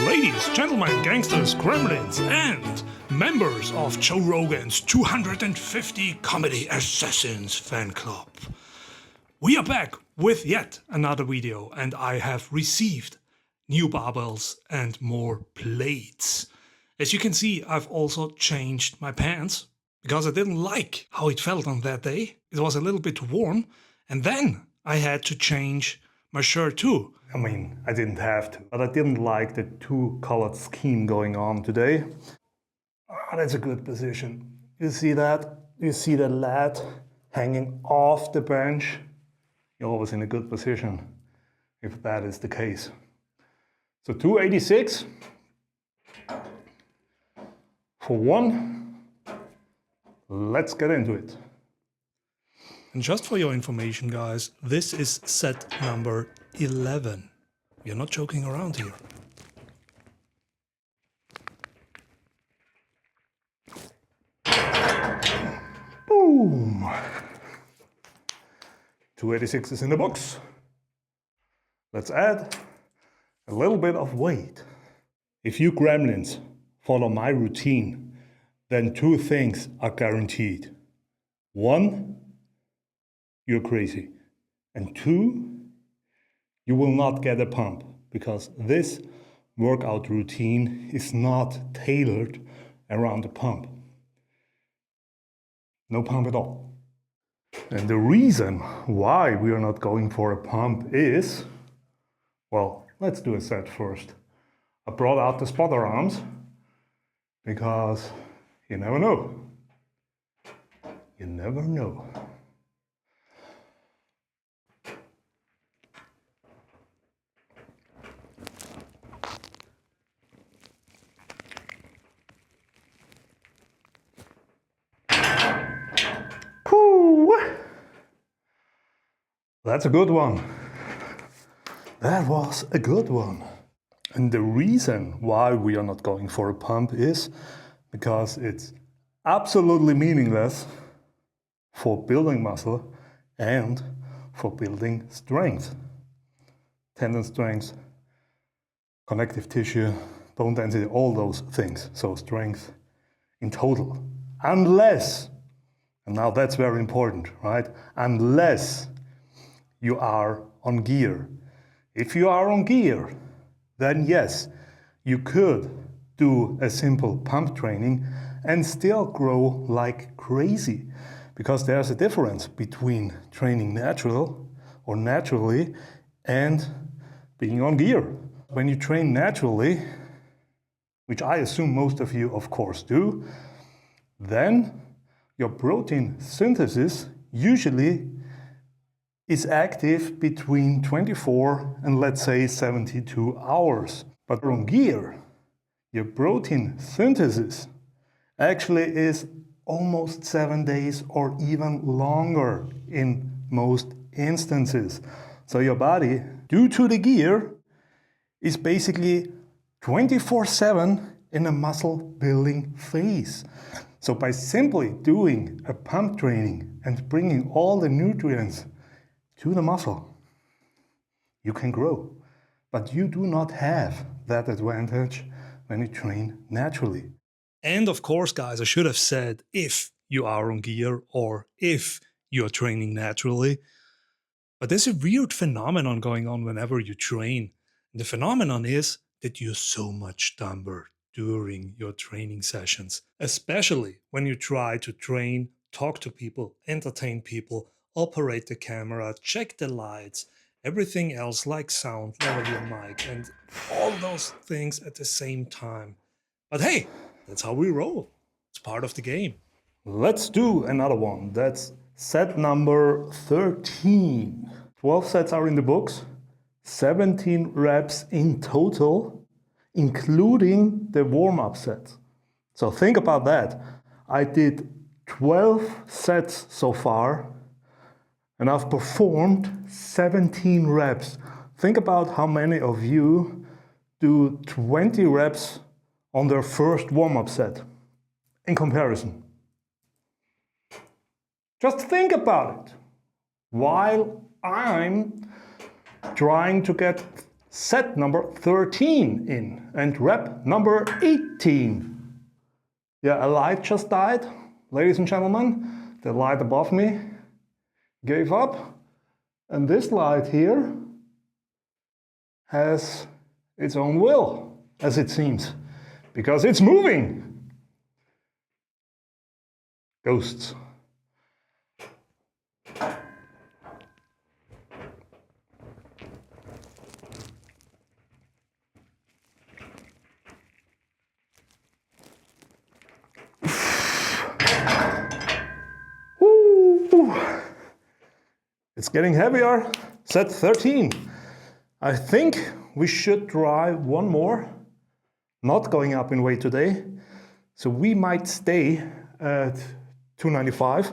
Ladies, gentlemen, gangsters, gremlins, and members of Joe Rogan's 250 Comedy Assassins fan club. We are back with yet another video, and I have received new barbells and more plates. As you can see, I've also changed my pants because I didn't like how it felt on that day. It was a little bit warm, and then I had to change my shirt too. I mean, I didn't have to, but I didn't like the two-colored scheme going on today. That's a good position. You see that? You see the lat hanging off the bench? You're always in a good position if that is the case. So 286 for one. Let's get into it. And just for your information, guys, this is set number 11. We are not joking around here. Boom! 286 is in the books. Let's add a little bit of weight. If you gremlins follow my routine, then two things are guaranteed. One, you're crazy. And two, you will not get a pump because this workout routine is not tailored around a pump. No pump at all. And the reason why we are not going for a pump is, well, let's do a set first. I brought out the spotter arms because you never know. You never know. That's a good one. That was a good one. And the reason why we are not going for a pump is because it's absolutely meaningless for building muscle and for building strength. Tendon strength, connective tissue, bone density, all those things. So strength in total. Unless, and now that's very important, right? Unless you are on gear. If you are on gear, then yes, you could do a simple pump training and still grow like crazy. Because there's a difference between training naturally and being on gear. When you train naturally, which I assume most of you of course do, then your protein synthesis usually is active between 24 and let's say 72 hours. But on gear, your protein synthesis actually is almost 7 days or even longer in most instances. So your body, due to the gear, is basically 24/7 in a muscle building phase. So by simply doing a pump training and bringing all the nutrients to the muscle, you can grow. But you do not have that advantage when you train naturally. And of course, guys, I should have said if you are on gear or if you're training naturally. But there's a weird phenomenon going on whenever you train. And the phenomenon is that you're so much dumber during your training sessions, especially when you try to train, talk to people, entertain people, operate the camera, check the lights, everything else like sound, level your mic, and all those things at the same time. But hey, that's how we roll. It's part of the game. Let's do another one. That's set number 13. 12 sets are in the books, 17 reps in total, including the warm-up sets. So think about that. I did 12 sets so far, and I've performed 17 reps. Think about how many of you do 20 reps on their first warm-up set in comparison. Just think about it. While I'm trying to get set number 13 in and rep number 18. Yeah, a light just died, ladies and gentlemen. The light above me gave up, and this light here has its own will, as it seems, because it's moving. Ghosts. It's getting heavier. Set 13. I think we should try one more. Not going up in weight today. So we might stay at 295.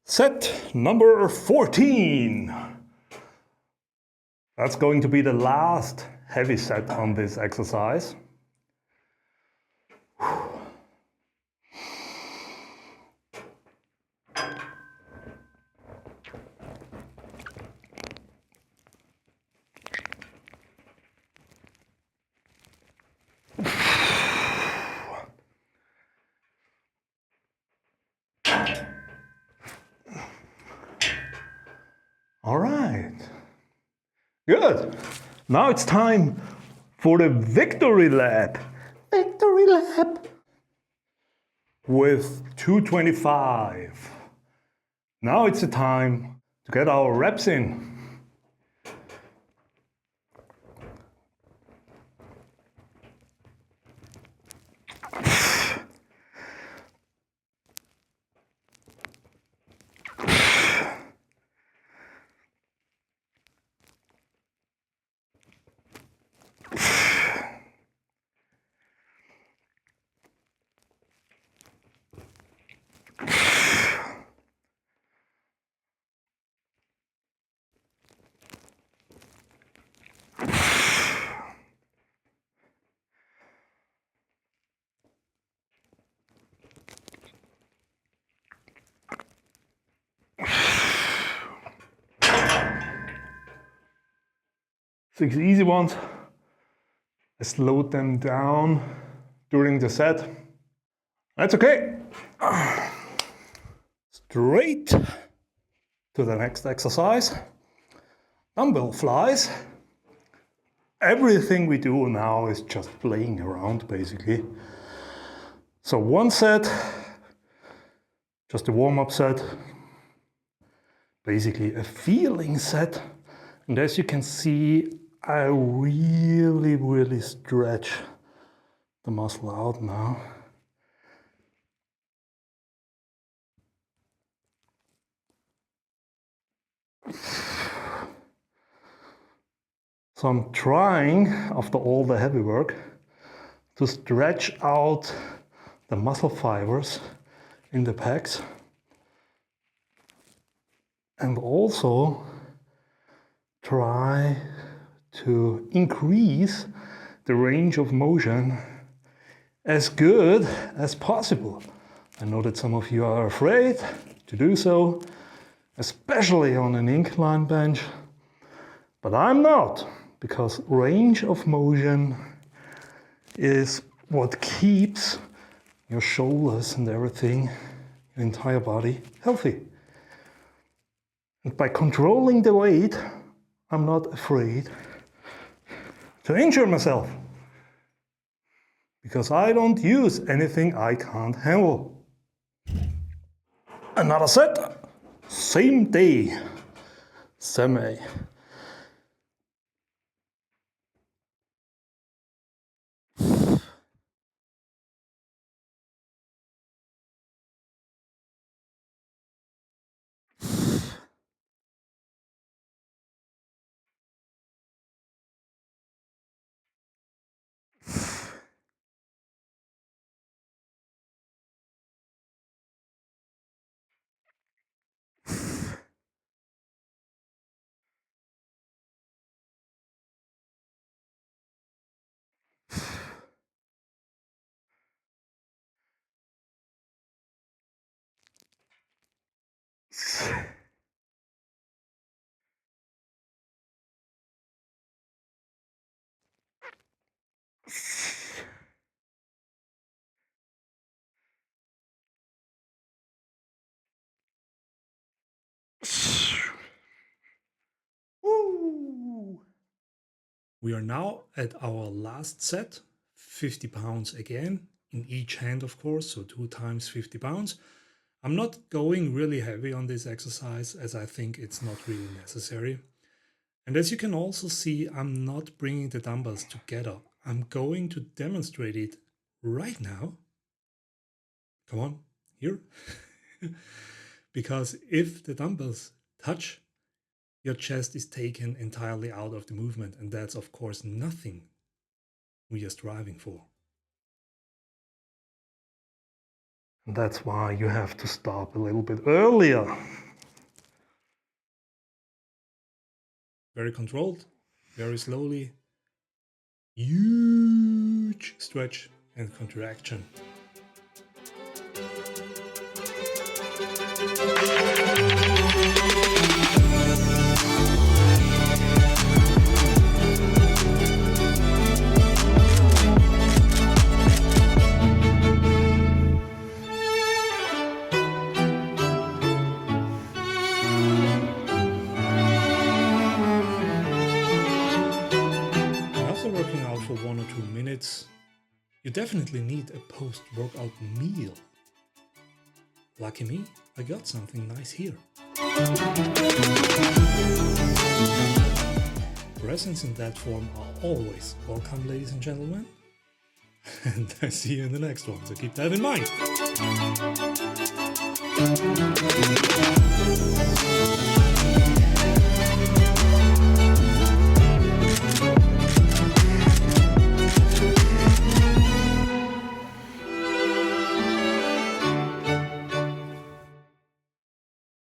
Set number 14. That's going to be the last heavy set on this exercise. All right, good. Now it's time for the victory lap. Victory lap with 225. Now it's the time to get our reps in. Six easy ones. I slowed them down during the set. That's okay. Straight to the next exercise. Dumbbell flies. Everything we do now is just playing around, basically. So one set, just a warm-up set. Basically a feeling set. And as you can see, I really stretch the muscle out now. So I'm trying, after all the heavy work, to stretch out the muscle fibers in the pecs and also try to increase the range of motion as good as possible. I know that some of you are afraid to do so, especially on an incline bench, but I'm not, because range of motion is what keeps your shoulders and everything, your entire body, healthy. And by controlling the weight, I'm not afraid to injure myself, because I don't use anything I can't handle. Another set, same day, semi. Woo! We are now at our last set, 50 pounds again, in each hand of course, so 2 times 50 pounds. I'm not going really heavy on this exercise as I think it's not really necessary. And as you can also see, I'm not bringing the dumbbells together. I'm going to demonstrate it right now. Come on, here. Because if the dumbbells touch, your chest is taken entirely out of the movement, and that's of course nothing we are striving for. And that's why you have to stop a little bit earlier. Very controlled, very slowly. Huge stretch and contraction. Working out for 1 or 2 minutes, you definitely need a post-workout meal. Lucky me, I got something nice here. Presents in that form are always welcome, ladies and gentlemen. And I see you in the next one, so keep that in mind.